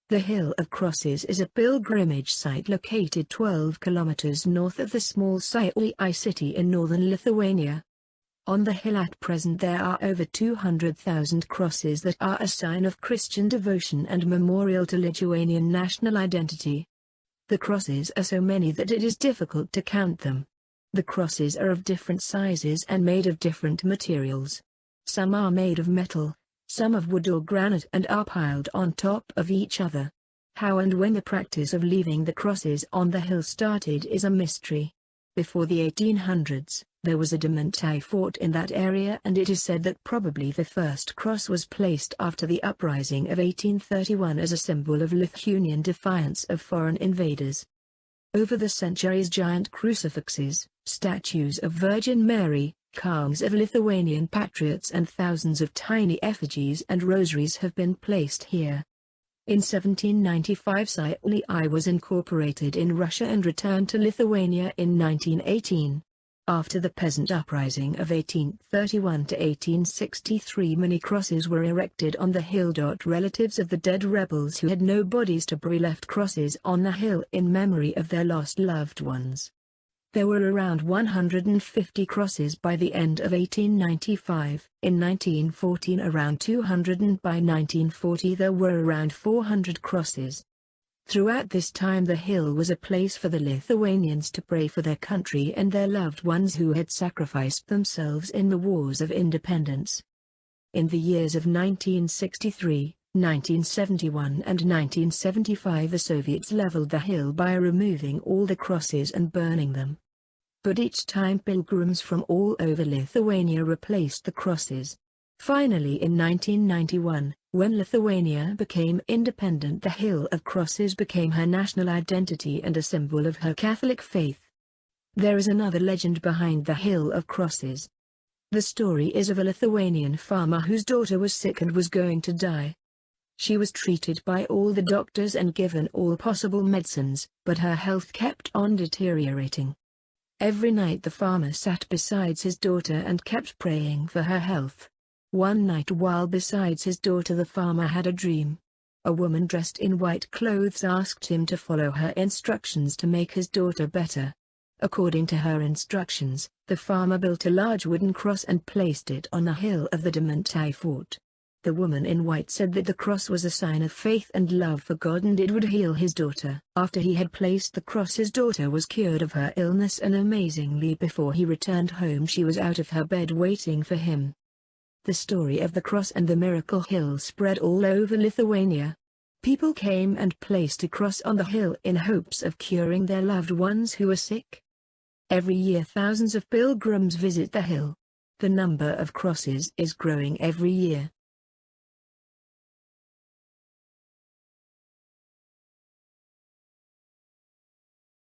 The Hill of Crosses is a pilgrimage site located 12 kilometers north of the small Šiauliai city in northern Lithuania. On the hill at present there are over 200,000 crosses that are a sign of Christian devotion and memorial to Lithuanian national identity. The crosses are so many that it is difficult to count them. The crosses are of different sizes and made of different materials. Some are made of metal, some of wood or granite, and are piled on top of each other. How and when the practice of leaving the crosses on the hill started is a mystery. Before the 1800s, there was a Dementai fort in that area, and it is said that probably the first cross was placed after the uprising of 1831 as a symbol of Lithuanian defiance of foreign invaders. Over the centuries, giant crucifixes, statues of Virgin Mary, calms of Lithuanian patriots, and thousands of tiny effigies and rosaries have been placed here. In 1795 Šiauliai was incorporated in Russia and returned to Lithuania in 1918. After the peasant uprising of 1831 to 1863, many crosses were erected on the hill. Relatives of the dead rebels who had no bodies to bury left crosses on the hill in memory of their lost loved ones. There were around 150 crosses by the end of 1895, in 1914 around 200, and by 1940 there were around 400 crosses. Throughout this time the hill was a place for the Lithuanians to pray for their country and their loved ones who had sacrificed themselves in the wars of independence. In the years of 1963, 1971 and 1975 the Soviets leveled the hill by removing all the crosses and burning them. But each time pilgrims from all over Lithuania replaced the crosses. Finally in 1991, when Lithuania became independent, the Hill of Crosses became her national identity and a symbol of her Catholic faith. There is another legend behind the Hill of Crosses. The story is of a Lithuanian farmer whose daughter was sick and was going to die. She was treated by all the doctors and given all possible medicines, but her health kept on deteriorating. Every night the farmer sat beside his daughter and kept praying for her health. One night while beside his daughter the farmer had a dream. A woman dressed in white clothes asked him to follow her instructions to make his daughter better. According to her instructions, the farmer built a large wooden cross and placed it on the hill of the Dementai fort. The woman in white said that the cross was a sign of faith and love for God and it would heal his daughter. After he had placed the cross, his daughter was cured of her illness, and amazingly before he returned home she was out of her bed waiting for him. The story of the cross and the miracle hill spread all over Lithuania. People came and placed a cross on the hill in hopes of curing their loved ones who were sick. Every year thousands of pilgrims visit the hill. The number of crosses is growing every year.